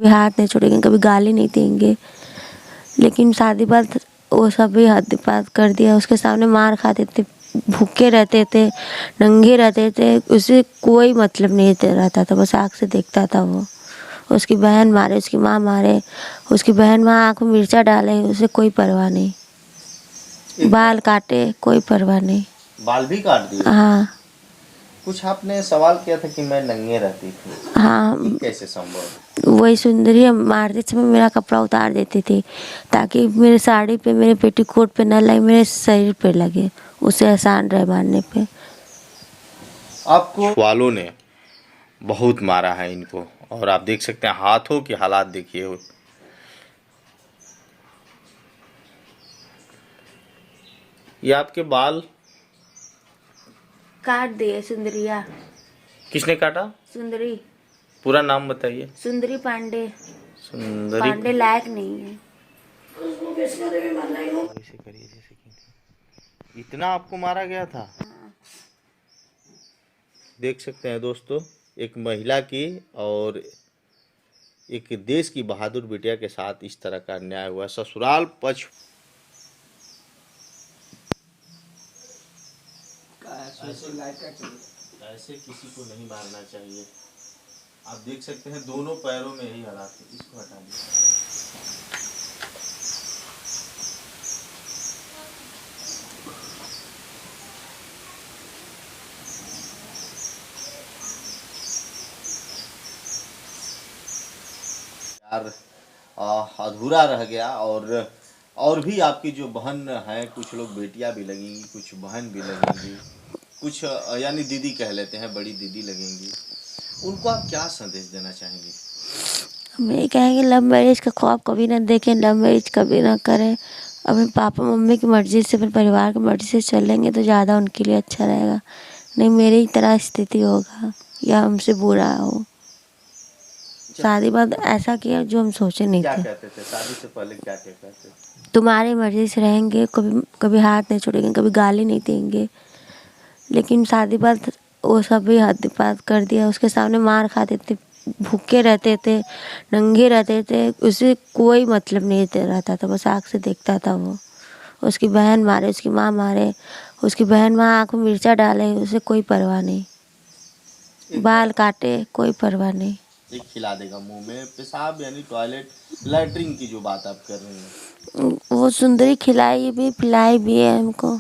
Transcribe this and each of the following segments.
कभी हाथ नहीं छोड़ेंगे, कभी गाली नहीं देंगे। लेकिन शादी बाद वो सब भी हद पार कर दिया। उसके सामने मार खाते थे, भूखे रहते थे, नंगे रहते थे, उसे कोई मतलब नहीं रहता था, बस आँख से देखता था वो। उसकी बहन मारे, उसकी माँ मारे, उसकी बहन माँ आँख में मिर्चा डाले, उसे कोई परवाह नहीं। बाल काटे, कोई परवाह नहीं। बाल भी काट दिए? हाँ। कुछ आपने सवाल किया था कि मैं नंगे रहती थी। हाँ, कैसे संभव? वही सुंदरी मारते समय मेरा कपड़ा उतार देती थी ताकि मेरे साड़ी पे, मेरे पेटीकोट पे ना लगे, मेरे शरीर पे लगे, उसे आसान रहे मारने पे। आपको वालों ने बहुत मारा है इनको, और आप देख सकते हैं हाथों के हालात देखिए। ये आपके बाल काट दिए सुंदरिया। किसने काटा? सुंदरी। पूरा नाम बताइए। सुंदरी पांडे। सुंदरी पांडे लायक नहीं है। ऐसे करिए जैसे कि इतना आपको मारा गया था। देख सकते हैं दोस्तों, एक महिला की और एक देश की बहादुर बिटिया के साथ इस तरह का अन्याय हुआ। ससुराल पक्ष ऐसे किसी को नहीं मारना चाहिए। आप देख सकते हैं दोनों पैरों में यही हालात है। इसको हटा दीजिए। यार अधूरा रह गया। और भी आपकी जो बहन है, कुछ लोग बेटियां भी लगेंगी, कुछ बहन भी लगेंगी, कुछ यानी दीदी कह लेते हैं, बड़ी दीदी लगेंगी। उनको आप क्या संदेश देना चाहेंगे? हम यही कहेंगे लव मैरिज का ख्वाब कभी ना देखें, लव मैरिज कभी ना करें। अपने पापा मम्मी की मर्ज़ी से, अपने परिवार की मर्ज़ी से चलेंगे तो ज़्यादा उनके लिए अच्छा रहेगा। नहीं मेरी ही तरह स्थिति होगा या हमसे बुरा हो। शादी बाद ऐसा किया जो हम सोचे नहीं क्या थे। कहते थे शादी से पहले? क्या क्या कहते थे? तुम्हारी मर्ज़ी से रहेंगे, कभी कभी हाथ नहीं छोड़ेंगे, कभी गाली नहीं देंगे। लेकिन शादी बाद वो सब भी हद पार कर दिया। उसके सामने मार खाते थे, भूखे रहते थे, नंगे रहते थे, उसे कोई मतलब नहीं रहता था, बस आँख से देखता था वो। उसकी बहन मारे, उसकी माँ मारे, उसकी बहन माँ आँख में मिर्चा डाले, उसे कोई परवाह नहीं। बाल काटे, कोई परवाह नहीं। एक खिला देगा मुंह में पेशाब, यानी टॉयलेट लैट्रिन की जो बात आप कर रही हैं। वो सुंदरी खिलाई भी पिलाई भी है हमको।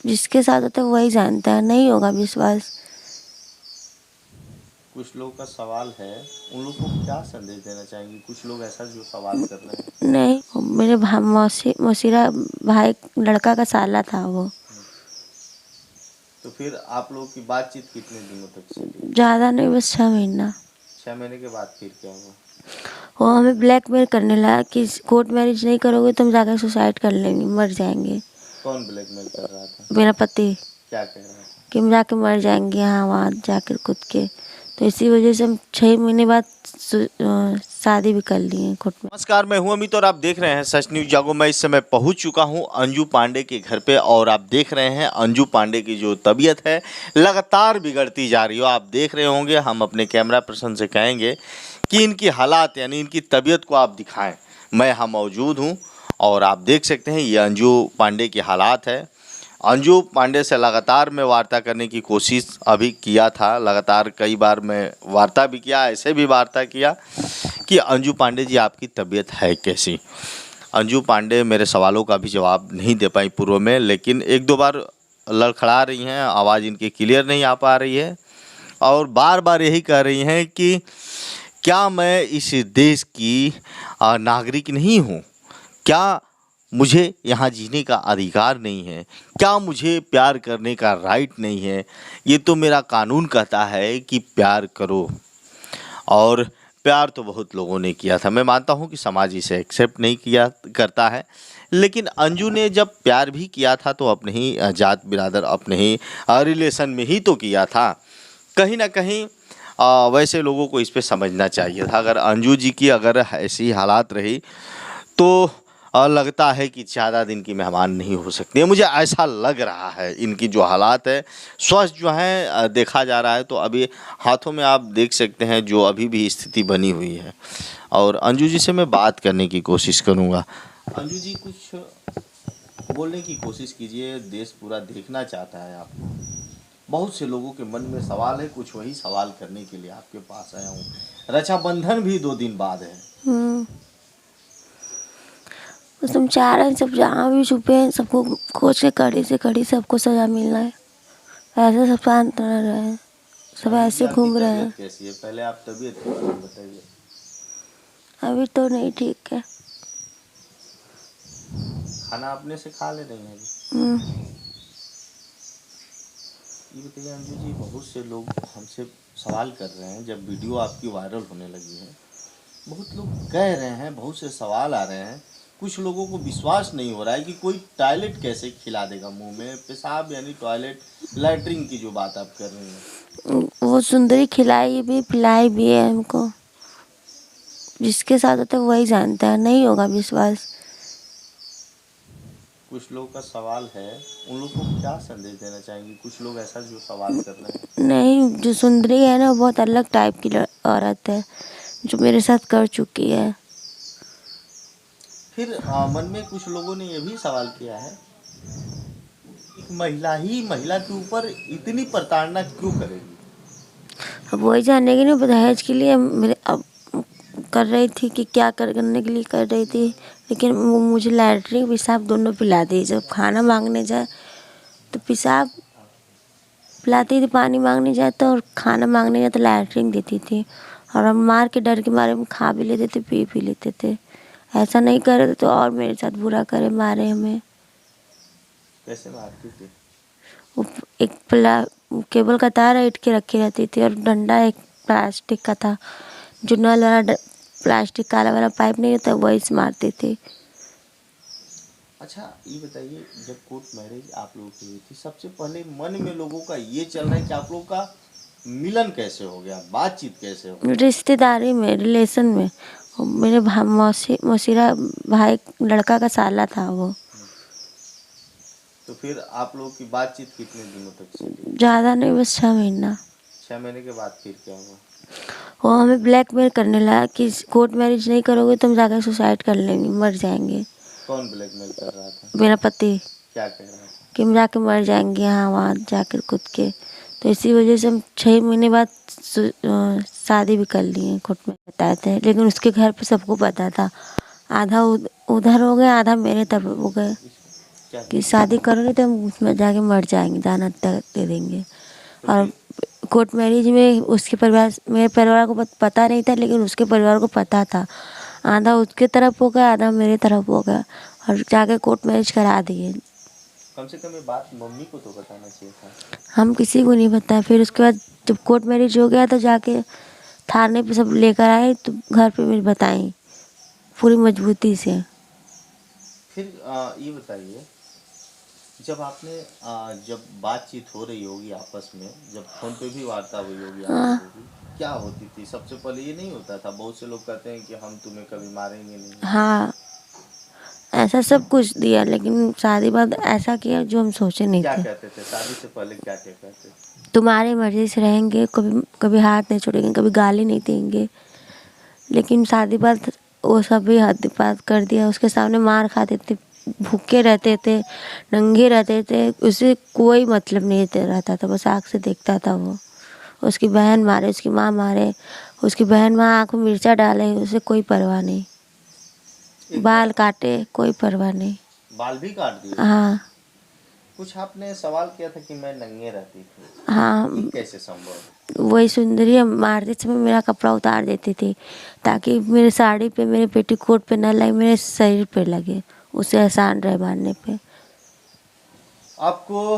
जिसके साथ होता है वही जानता है, नहीं होगा विश्वास। कुछ लोगों का सवाल है, उन लोगों को क्या संदेश देना चाहेंगे? कुछ लोग ऐसा जो सवाल कर रहे हैं। नहीं, मेरे मौसीरा भाई लड़का का साला था वो। तो फिर आप लोगों की बातचीत कितने दिनों तक चली? ज़्यादा नहीं, बस 6 महीना। 6 महीने के बाद फिर क्या हुआ? वो हमें ब्लैकमेल करने लगा कि कोर्ट मैरिज नहीं करोगे तुम जाकर सुसाइड कर लेंगे, मर जाएंगे। कौन ब्लैकमेल कर रहा था? मेरा पति। क्या कह रहा था? कि हम जाके मर जाएंगे यहाँ वहाँ जाकर कूद के। तो इसी वजह से हम 6 महीने बाद शादी भी कर लिए कोर्ट में। नमस्कार, मैं हूं अमित और आप देख रहे हैं सच न्यूज जागो। मैं इस समय पहुंच चुका हूं अंजू पांडे के घर पे, और आप देख रहे हैं अंजू पांडे की जो तबीयत है लगातार बिगड़ती जा रही हो। आप देख रहे होंगे, हम अपने कैमरा पर्सन से कहेंगे कि इनकी हालात यानी इनकी तबीयत को आप दिखाएं। मैं यहाँ मौजूद हूँ और आप देख सकते हैं ये अंजू पांडे की हालात है। अंजू पांडे से लगातार मैं वार्ता करने की कोशिश अभी किया था, लगातार कई बार मैं वार्ता भी किया, ऐसे भी वार्ता किया कि अंजू पांडे जी आपकी तबीयत है कैसी। अंजू पांडे मेरे सवालों का भी जवाब नहीं दे पाई पूर्व में, लेकिन एक दो बार लड़खड़ा रही हैं, आवाज़ इनकी क्लियर नहीं आ पा रही है, और बार बार यही कह रही हैं कि क्या मैं इस देश की नागरिक नहीं हूँ? क्या मुझे यहाँ जीने का अधिकार नहीं है? क्या मुझे प्यार करने का राइट नहीं है? ये तो मेरा कानून कहता है कि प्यार करो, और प्यार तो बहुत लोगों ने किया था। मैं मानता हूँ कि समाज इसे एक्सेप्ट नहीं किया करता है, लेकिन अंजू ने जब प्यार भी किया था तो अपने ही जात बिरादर, अपने ही रिलेशन में ही तो किया था। कहीं ना कहीं वैसे लोगों को इस पे समझना चाहिए था। अगर अंजू जी की अगर ऐसी हालात रही तो और लगता है कि ज़्यादा दिन की मेहमान नहीं हो सकती है। मुझे ऐसा लग रहा है इनकी जो हालात है, स्वास्थ्य जो है देखा जा रहा है तो अभी हाथों में आप देख सकते हैं जो अभी भी स्थिति बनी हुई है। और अंजू जी से मैं बात करने की कोशिश करूँगा। अंजू जी कुछ बोलने की कोशिश कीजिए, देश पूरा देखना चाहता है आपको। बहुत से लोगों के मन में सवाल है, कुछ वही सवाल करने के लिए आपके पास आया हूँ। रक्षाबंधन भी 2 दिन बाद है। बस हम चाह रहे हैं सब जहाँ भी छुपे हैं सबको खोज के कड़ी से कड़ी सबको सजा मिलना है। ऐसे सब शांत न रहे हैं, सब अंजू जी ऐसे आपकी घूम रहे हैं। तबीयत कैसी है? पहले आप तबीयत के बारे में बताइए। अभी तो नहीं ठीक है। खाना अपने से खा ले रही हैं अभी? हम्म, ये बताइए अंजू जी, बहुत से लोग हमसे सवाल कर रहे हैं, जब वीडियो आपकी वायरल होने लगी है बहुत लोग कह रहे हैं, बहुत से सवाल आ रहे हैं। कुछ लोगों को विश्वास नहीं हो रहा है कि कोई टॉयलेट कैसे खिला देगा मुंह में, पेशाब यानी टॉयलेट लैट्रिन की जो बात आप कर रही हैं। वो सुंदरी खिलाई भी पिलाई भी है हमको। जिसके साथ होता है वही जानता है, नहीं होगा विश्वास। कुछ लोगों का सवाल है, उन लोग को क्या संदेश देना चाहेंगी? कुछ लोग ऐसा जो सवाल कर रहे हैं। नहीं, जो सुंदरी है ना वो बहुत अलग टाइप की औरत है जो मेरे साथ कर चुकी है। फिर मन में कुछ लोगों ने ये भी सवाल किया है, एक महिला ही महिला के ऊपर इतनी प्रताड़ना क्यों करेगी? अब वही जानेगी ना, दहेज के लिए मेरे अब कर रही थी कि क्या करने के लिए कर रही थी। लेकिन वो मुझे लैट्रिन पेशाब दोनों पिला दी। जब खाना मांगने जाए तो पेशाब पिलाती थी, पानी मांगने जाए तो, और खाना मांगने जाए तो लैट्रिन देती थी। और हम मार के डर के मारे हम खा भी लेते थे, पी भी लेते थे। ऐसा नहीं करे तो और मेरे साथ बुरा करे, मारे हमें। कैसे मारती थी? वो एक केबल का तार ऐंठ के रखी रहती थी और डंडा एक प्लास्टिक का था, जो नल वाला प्लास्टिक काला वाला पाइप नहीं होता वही से मारती थी। अच्छा ये बताइए, जब कोर्ट मैरिज आप लोगों की हुई थी, सबसे पहले मन में लोगों का ये चल रहा है कि आप लोगों का मिलन कैसे हो गया, बातचीत कैसे हो गया? रिश्तेदारी में, रिलेशन में। वो मेरे मौसीरा भाई लड़का का साला था वो। तो फिर आप लोगों की बातचीत कितने दिनों तक चली? ज़्यादा नहीं, बस 6 महीना। 6 महीने के बाद फिर क्या हुआ? वो हमें ब्लैकमेल करने लगा कि कोर्ट मैरिज नहीं करोगे तुम जाकर सुसाइड कर लेंगे, मर जाएंगे। कौन ब्लैकमेल कर रहा था? मेरा पति। क्या कह रहा था? कि हम जाके मर जाएंगे यहाँ वहाँ जाकर कूद के। तो इसी वजह से हम 6 महीने बाद शादी भी कर लिए, कोर्ट में बताए थे। लेकिन उसके घर पे सबको पता था। आधा उधर हो गया, आधा मेरे तरफ हो गए क्या कि शादी करोगे तो हम उसमें जाके मर जाएंगे, दान हत्या दे देंगे। तो और कोर्ट मैरिज में उसके परिवार, मेरे परिवार को पता नहीं था, लेकिन उसके परिवार को पता था। आधा उसके तरफ हो गया, आधा मेरे तरफ हो गया, और जाके कोर्ट मैरिज करा दिए। कम से कम ये बात मम्मी को तो बताना चाहिए था। हम किसी को नहीं बताया। फिर उसके बाद जब कोर्ट मैरिज हो गया तो जाके थाने पे सब लेकर आए, तो घर पे मेरी बताई पूरी मजबूती से। फिर ये बताइए, जब आपने जब बातचीत हो रही होगी आपस में, जब फोन पे भी वार्ता हुई होगी आप लोगों की, क्या होती थी? सबसे पहले ये नहीं होता था, बहुत से लोग कहते हैं कि हम तुम्हें कभी मारेंगे नहीं। हाँ, ऐसा सब कुछ दिया, लेकिन शादी बाद ऐसा किया जो हम सोचे नहीं क्या थे। कहते थे शादी से पहले, क्या क्या कहते थे? तुम्हारी मर्जी से रहेंगे, कभी कभी हाथ नहीं छोड़ेंगे, कभी गाली नहीं देंगे। लेकिन शादी बाद वो सब भी हद पार कर दिया। उसके सामने मार खाते थे, भूखे रहते थे, नंगे रहते थे, उसे कोई मतलब नहीं रहता था, बस आँख से देखता था वो। उसकी बहन मारे, उसकी माँ मारे, उसकी बहन माँ आँख में मिर्चा डाले, उसे कोई परवाह नहीं। बाल काटे, कोई परवाह नहीं। बाल भी काट दिए? हाँ। कुछ आपने सवाल किया था कि मैं नंगे रहती थी, हाँ, ये कैसे संभव? वही सुंदरी मारते समय मेरा कपड़ा उतार देती थी ताकि मेरे साड़ी पे, मेरे पेटीकोट पे न लगे, मेरे शरीर पे लगे, उसे आसान रहे मारने पे। आपको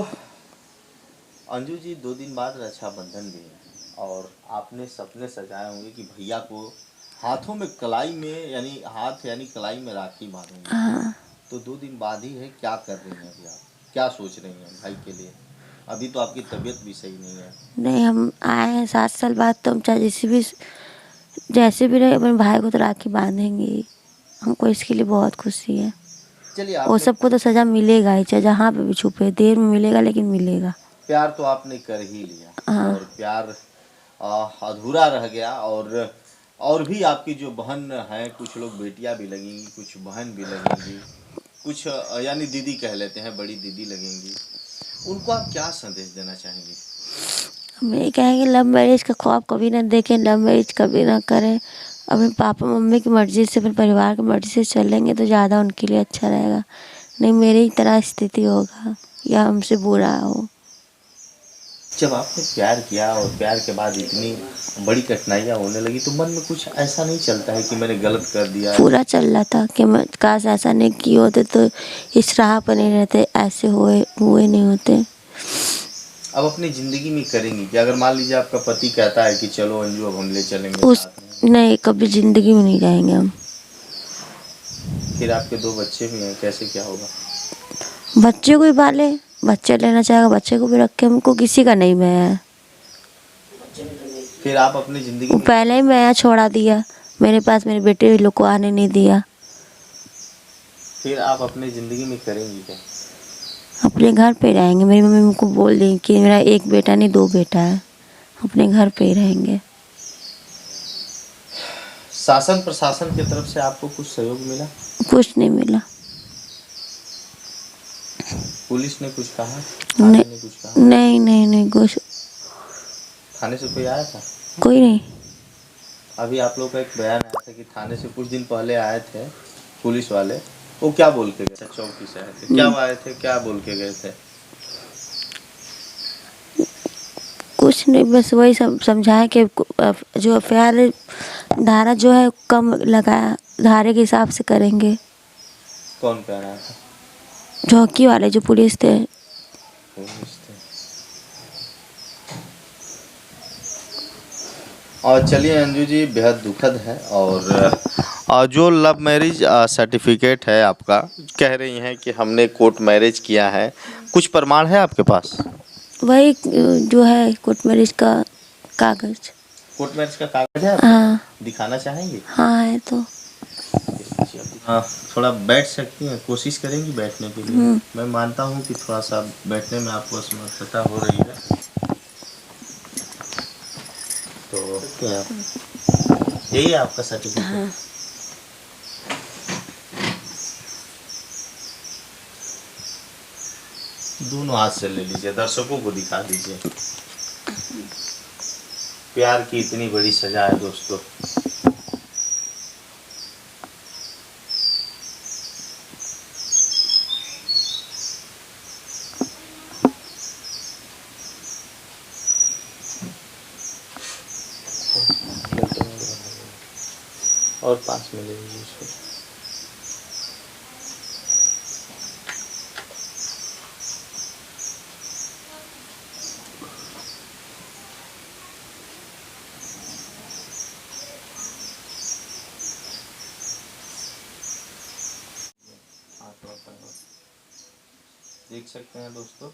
अंजू जी 2 दिन बाद रक्षाबंधन भी है और आपने सपने सजाए होंगे कि भैया को हाथों में कलाई में, यानी हाथ यानी कलाई में राखी बांधूंगी। हाँ। तो 2 दिन बाद ही है, क्या कर रही हैं अभी आप, क्या सोच रही हैं भाई के लिए? अभी तो आपकी तबीयत भी सही नहीं है। नहीं, हम आए हैं 7 साल बाद, तो हम चाहे जैसे भी रहे अपने भाई को तो राखी बांधेंगे ही। हमको इसके लिए बहुत खुशी है। चलिए वो आपने सबको तो सज़ा मिलेगा ही, चाहे जहाँ पे भी छुपे, देर में मिलेगा लेकिन मिलेगा। प्यार तो आपने कर ही लिया हाँ। और प्यार अधूरा रह गया। और भी आपकी जो बहन है, कुछ लोग बेटियां भी लगेंगी, कुछ बहन भी लगेंगी, कुछ यानी दीदी कह लेते हैं, बड़ी दीदी लगेंगी। उनको आप क्या संदेश देना चाहेंगे? हम ये कहेंगे लव मैरिज का ख्वाब कभी ना देखें, लव मैरिज कभी ना करें। अपने पापा मम्मी की मर्ज़ी से, अपने परिवार की मर्ज़ी से चलेंगे तो ज़्यादा उनके लिए अच्छा रहेगा। नहीं मेरी तरह स्थिति होगा या हमसे बुरा हो। जब आपने प्यार किया और प्यार के बाद इतनी बड़ी कठिनाइयाँ होने लगी, तो मन में कुछ ऐसा नहीं चलता है कि मैंने गलत कर दिया? पूरा चल रहा था कि मैं काश ऐसा नहीं किए होते तो इस राह पर नहीं रहते, ऐसे हुए नहीं होते। अब अपनी ज़िंदगी में करेंगी कि अगर मान लीजिए आपका पति कहता है कि चलो अंजू अब हम ले चलेंगे उस साथ में, नहीं, कभी ज़िंदगी में नहीं जाएंगे हम। फिर आपके 2 बच्चे भी हैं, कैसे क्या होगा? बच्चे को ही पाले, बच्चे लेना चाहेगा बच्चे को भी रखे, हमको किसी का नहीं मैं है। फिर आप अपनी ज़िंदगी वो में पहले ही मैं छोड़ा दिया, मेरे पास मेरे बेटे लोग को आने नहीं दिया। फिर आप अपनी ज़िंदगी में करेंगी क्या? अपने घर पे रहेंगे। मेरी मम्मी मुझको बोल दी कि मेरा एक बेटा नहीं 2 बेटा है, अपने घर पे ही रहेंगे। शासन प्रशासन की तरफ से आपको कुछ सहयोग मिला? कुछ नहीं मिला। पुलिस ने कुछ कहा? थाने नहीं ने कुछ कहा? नहीं नहीं नहीं, कुछ थाने से कोई आया था? कोई नहीं। अभी आप लोग का एक बयान आया था कि थाने से कुछ दिन पहले आए थे पुलिस वाले। वो क्या बोल के गए? चौकी से आए थे, क्या वो आए थे, क्या बोल के गए थे? कुछ नहीं, बस वही सब समझाए कि जो एफआईआर धारा जो है कम लगाया, धारे के हिसाब से करेंगे। कौन कह रहा था? चौकी वाले जो पुलिस थे। पुलिस थे। और चलिए अंजू जी, बेहद दुखद है। और जो लव मैरिज सर्टिफिकेट है आपका, कह रही हैं कि हमने कोर्ट मैरिज किया है, कुछ प्रमाण है आपके पास? वही जो है कोर्ट मैरिज का कागज। कोर्ट मैरिज का कागज है आपके हाँ। पास? दिखाना चाहेंगे? हाँ है तो। हाँ, थोड़ा बैठ सकती हैं, कोशिश करेंगी बैठने के लिए? मैं मानता हूँ कि थोड़ा सा बैठने में आपको असमर्थता हो रही है, तो क्या यही है आपका सर्टिफिकेट? हाँ। दोनों हाथ से ले लीजिए, दर्शकों को दिखा दीजिए। प्यार की इतनी बड़ी सजा है दोस्तों। और पास में ले लीजिए इसको। देख सकते हैं दोस्तों,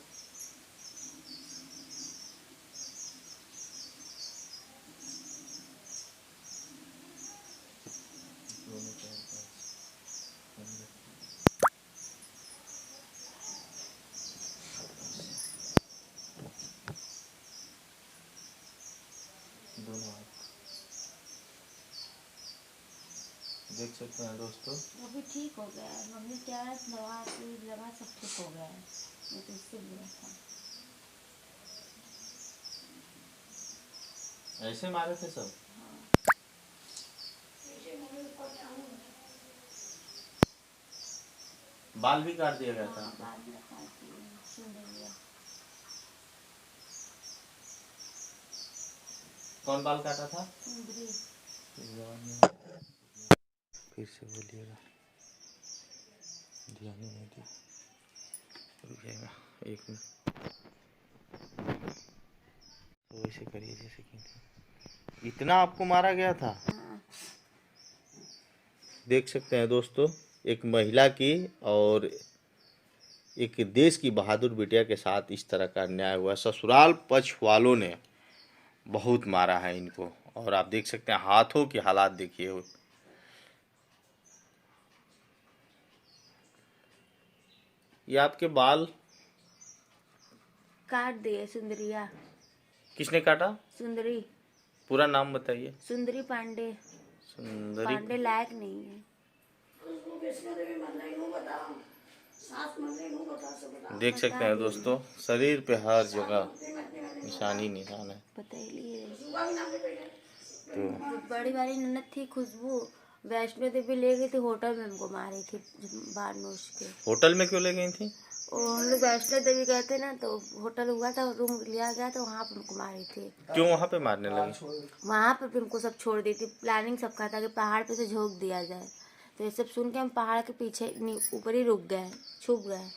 दोनों हाथ देख सकते हैं दोस्तों। अभी ठीक हो गया है, मम्मी क्या है दवा लगा सब ठीक हो गया है, नहीं तो इससे बुरा था। ऐसे मारे थे सब? बाल भी काट दिया गया था? कौन बाल काटा था? फिर से बोलिएगा, ध्यान ही नहीं दिया। रुकिएगा एक मिनट, तो वैसे करिए जैसे कि इतना आपको मारा गया था। देख सकते हैं दोस्तों, एक महिला की और एक देश की बहादुर बिटिया के साथ इस तरह का अन्याय हुआ। ससुराल पक्ष वालों ने बहुत मारा है इनको, और आप देख सकते हैं हाथों की हालात देखिए। ये आपके बाल काट दिए सुंदरिया। किसने काटा? सुंदरी। पूरा नाम बताइए। सुंदरी पांडे। सुंदरी पांडे लायक नहीं है। देख सकते हैं दोस्तों, शरीर पे हर जगह निशान है। पता ही नहीं तो बड़ी वाली ननद थी खुशबू, वैष्णो देवी ले गई थी होटल में, हमको मारी थी बाहर नोच के। होटल में क्यों ले गई थी? वो हम लोग वैष्णो देवी गए थे ना, तो होटल हुआ था, रूम लिया गया तो वहाँ पर हमको मारी थी। क्यों वहाँ पे मारने लगी? वहाँ पर भी हमको सब छोड़ दी थी। प्लानिंग सब का था कि पहाड़ पे से झोंक दिया जाए, तो ये सब सुन के हम पहाड़ के पीछे ऊपर ही रुक गए, छुप गए।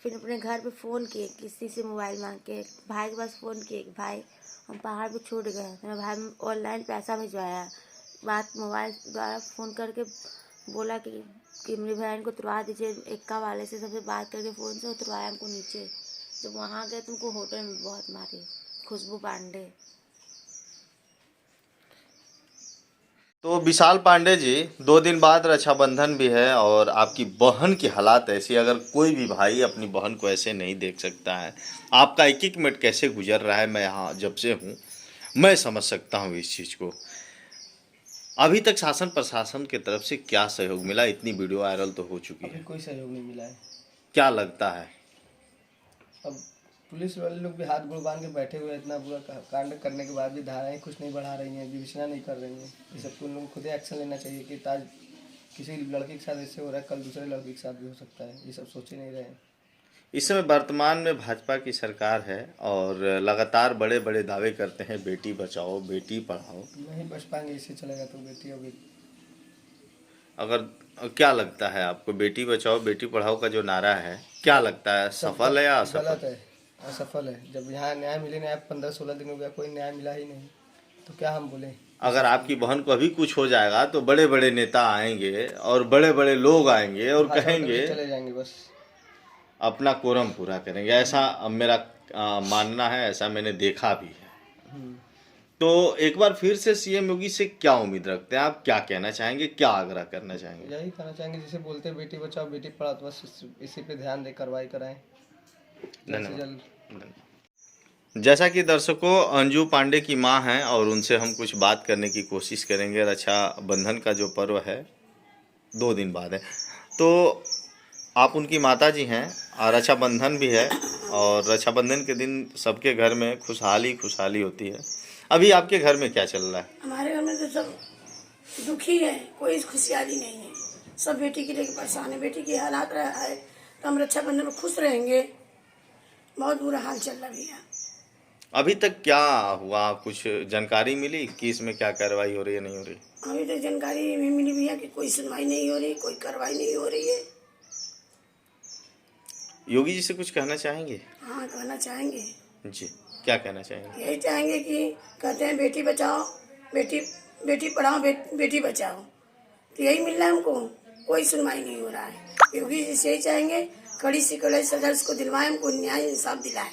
फिर अपने घर पे फ़ोन किए, किसी से मोबाइल मांग के भाई के पास फ़ोन किए कि भाई हम पहाड़ पे छूट गए। मेरा भाई ऑनलाइन पैसा भिजवाया, बात मोबाइल द्वारा फ़ोन करके बोला कि मेरी बहन को उतरवा दीजिए। एक्का वाले से सबसे बात करके फ़ोन से उतरवाया हमको नीचे। जब वहाँ गए तुमको होटल में बहुत मारी खुशबू पांडे। तो विशाल पांडे जी, 2 दिन बाद रक्षाबंधन भी है और आपकी बहन की हालात ऐसी, अगर कोई भी भाई अपनी बहन को ऐसे नहीं देख सकता है। आपका एक एक मिनट कैसे गुजर रहा है, मैं यहाँ जब से हूँ मैं समझ सकता हूँ इस चीज़ को। अभी तक शासन प्रशासन की तरफ से क्या सहयोग मिला? इतनी वीडियो वायरल तो हो चुकी है। कोई सहयोग नहीं मिला है। क्या लगता है? अब पुलिस वाले लोग भी हाथ गोड़ बांध के बैठे हुए हैं, इतना बुरा कांड करने के बाद भी धाराएं कुछ नहीं बढ़ा रही हैं, विवेचना नहीं कर रही हैं। ये सब उन लोगों को खुद ही एक्शन लेना चाहिए कि आज किसी लड़की के साथ ऐसे हो रहा है, कल दूसरे लड़की के साथ भी हो सकता है। ये सब सोच ही नहीं रहे हैं। इस समय वर्तमान में भाजपा की सरकार है और लगातार बड़े बड़े दावे करते हैं, बेटी बचाओ बेटी पढ़ाओ। नहीं बच पाएंगे, इससे चलेगा तो बेटी होगी। अगर क्या लगता है आपको, बेटी बचाओ बेटी पढ़ाओ का जो नारा है, क्या लगता है, सफल है या असफल? गलत है, असफल है। जब यहाँ न्याय मिले, न्याय 15-16 दिन हो गया, कोई न्याय मिला ही नहीं, तो क्या हम बोले। अगर आपकी बहन को अभी कुछ हो जाएगा तो बड़े बड़े नेता आएंगे और बड़े बड़े लोग आएंगे और कहेंगे, चले जाएंगे, बस अपना कोरम पूरा करेंगे। ऐसा मेरा मानना है, ऐसा मैंने देखा भी है। तो एक बार फिर से सीएम योगी से क्या उम्मीद रखते हैं आप? क्या कहना चाहेंगे, क्या आग्रह करना चाहेंगे? यही कहना चाहेंगे, जैसे बोलते हैं बेटी बचाओ बेटी पढ़ाओ, तो बस इसी पे ध्यान दे, कार्रवाई कराएं जल्द से जल्द। जैसा कि दर्शकों, अंजू पांडे की मां हैं और उनसे हम कुछ बात करने की कोशिश करेंगे। रक्षाबंधन का जो पर्व है 2 दिन बाद है, तो आप उनकी माता जी हैं और रक्षाबंधन भी है और रक्षाबंधन के दिन सबके घर में खुशहाली होती है। अभी आपके घर में क्या चल रहा है? हमारे घर में तो सब दुखी है, कोई खुशहाली नहीं है। सब बेटी के लिए परेशान है, बेटी की हालात रहा है तो हम रक्षाबंधन में खुश रहेंगे। बहुत बुरा हाल चल रहा भैया। अभी तक क्या हुआ, कुछ जानकारी मिली कि इसमें क्या कार्रवाई हो रही है, नहीं हो रही? अभी तक जानकारी नहीं मिली भैया कि कोई सुनवाई नहीं हो रही, कोई कार्रवाई नहीं हो रही है। योगी जी से कुछ कहना चाहेंगे? हाँ, कहना चाहेंगे जी, क्या कहना चाहेंगे? यही चाहेंगे कि कहते हैं बेटी बचाओ बेटी पढ़ाओ बेटी बचाओ, तो यही मिल रहा है हमको। कोई सुनवाई नहीं हो रहा है। योगी जी से यही चाहेंगे, कड़ी से कड़ी सजा उसको दिलवाए, हमको न्याय इंसाफ दिलाए।